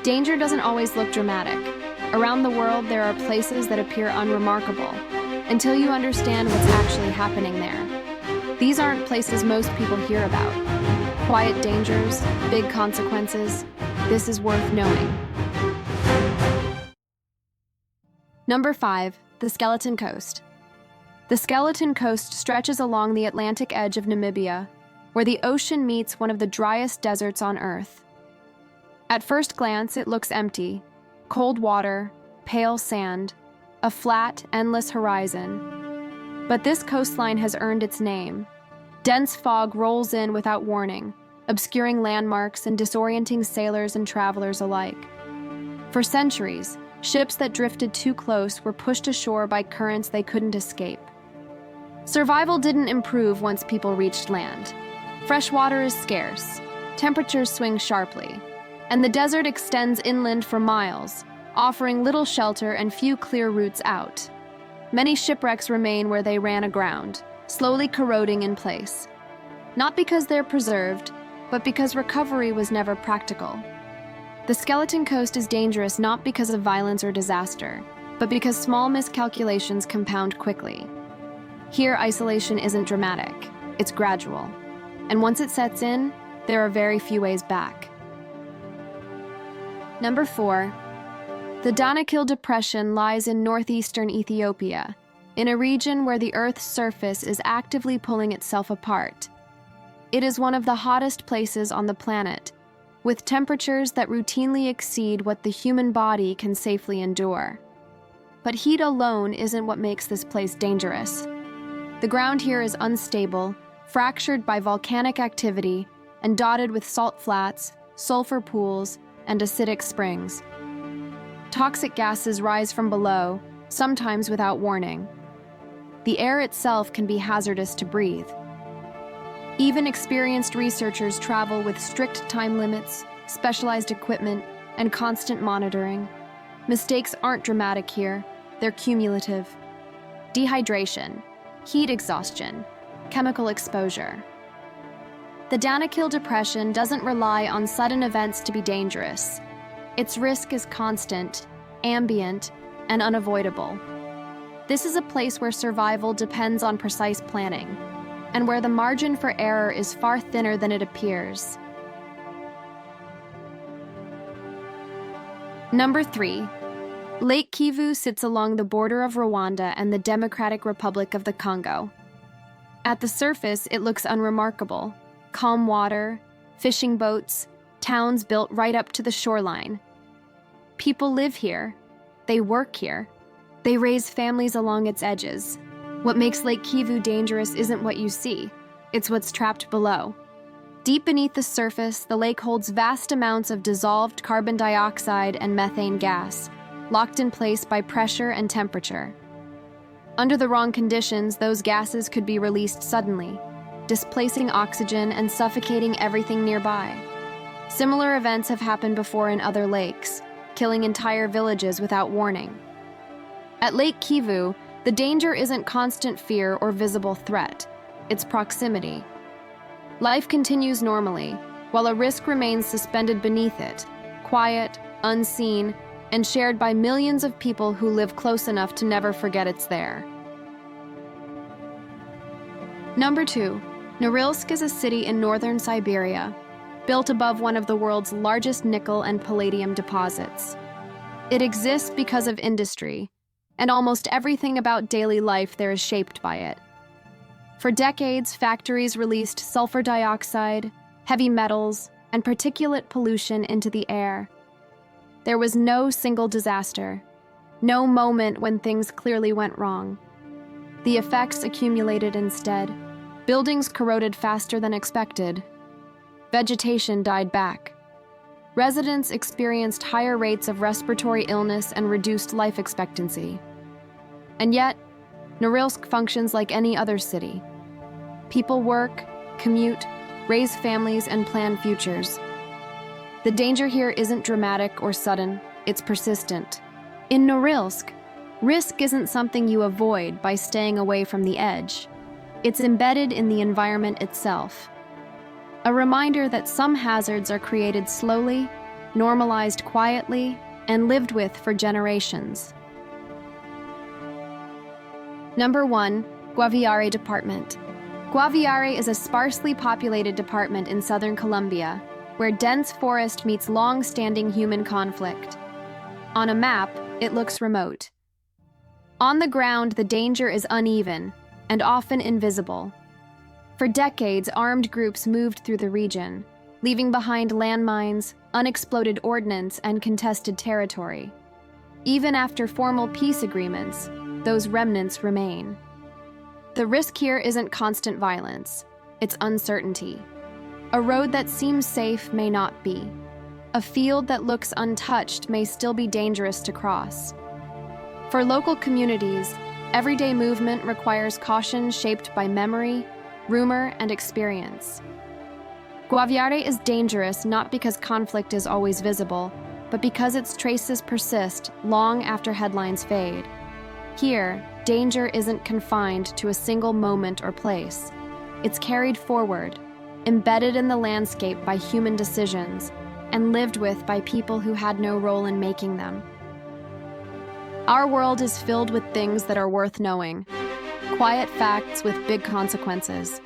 Danger doesn't always look dramatic. Around the world, there are places that appear unremarkable until you understand what's actually happening there. These aren't places most people hear about. Quiet dangers, big consequences. This is worth knowing. Number 5, the Skeleton Coast. The Skeleton Coast stretches along the Atlantic edge of Namibia, where the ocean meets one of the driest deserts on Earth. At first glance, it looks empty. Cold water, pale sand, a flat, endless horizon. But this coastline has earned its name. Dense fog rolls in without warning, obscuring landmarks and disorienting sailors and travelers alike. For centuries, ships that drifted too close were pushed ashore by currents they couldn't escape. Survival didn't improve once people reached land. Fresh water is scarce, temperatures swing sharply, and the desert extends inland for miles, offering little shelter and few clear routes out. Many shipwrecks remain where they ran aground, slowly corroding in place. Not because they're preserved, but because recovery was never practical. The Skeleton Coast is dangerous not because of violence or disaster, but because small miscalculations compound quickly. Here, isolation isn't dramatic, it's gradual. And once it sets in, there are very few ways back. Number 4. The Danakil Depression lies in northeastern Ethiopia, in a region where the Earth's surface is actively pulling itself apart. It is one of the hottest places on the planet, with temperatures that routinely exceed what the human body can safely endure. But heat alone isn't what makes this place dangerous. The ground here is unstable, fractured by volcanic activity, and dotted with salt flats, sulfur pools, and acidic springs. Toxic gases rise from below, sometimes without warning. The air itself can be hazardous to breathe. Even experienced researchers travel with strict time limits, specialized equipment, and constant monitoring. Mistakes aren't dramatic here, they're cumulative. Dehydration, heat exhaustion, chemical exposure. The Danakil Depression doesn't rely on sudden events to be dangerous. Its risk is constant, ambient, and unavoidable. This is a place where survival depends on precise planning, and where the margin for error is far thinner than it appears. Number 3. Lake Kivu sits along the border of Rwanda and the Democratic Republic of the Congo. At the surface, it looks unremarkable. Calm water, fishing boats, towns built right up to the shoreline. People live here. They work here. They raise families along its edges. What makes Lake Kivu dangerous isn't what you see. It's what's trapped below. Deep beneath the surface, the lake holds vast amounts of dissolved carbon dioxide and methane gas, locked in place by pressure and temperature. Under the wrong conditions, those gases could be released suddenly, displacing oxygen and suffocating everything nearby. Similar events have happened before in other lakes, killing entire villages without warning. At Lake Kivu, the danger isn't constant fear or visible threat, it's proximity. Life continues normally, while a risk remains suspended beneath it, quiet, unseen, and shared by millions of people who live close enough to never forget it's there. Number 2. Norilsk is a city in northern Siberia, built above one of the world's largest nickel and palladium deposits. It exists because of industry, and almost everything about daily life there is shaped by it. For decades, factories released sulfur dioxide, heavy metals, and particulate pollution into the air. There was no single disaster, no moment when things clearly went wrong. The effects accumulated instead. Buildings corroded faster than expected. Vegetation died back. Residents experienced higher rates of respiratory illness and reduced life expectancy. And yet, Norilsk functions like any other city. People work, commute, raise families, and plan futures. The danger here isn't dramatic or sudden, it's persistent. In Norilsk, risk isn't something you avoid by staying away from the edge. It's embedded in the environment itself. A reminder that some hazards are created slowly, normalized quietly, and lived with for generations. Number 1. Guaviare Department. Guaviare is a sparsely populated department in southern Colombia, where dense forest meets long-standing human conflict. On a map, it looks remote. On the ground, the danger is uneven and often invisible. For decades, armed groups moved through the region, leaving behind landmines, unexploded ordnance, and contested territory. Even after formal peace agreements, those remnants remain. The risk here isn't constant violence, it's uncertainty. A road that seems safe may not be. A field that looks untouched may still be dangerous to cross. For local communities, everyday movement requires caution shaped by memory, rumor, and experience. Guaviare is dangerous not because conflict is always visible, but because its traces persist long after headlines fade. Here, danger isn't confined to a single moment or place. It's carried forward, embedded in the landscape by human decisions, and lived with by people who had no role in making them. Our world is filled with things that are worth knowing, quiet facts with big consequences.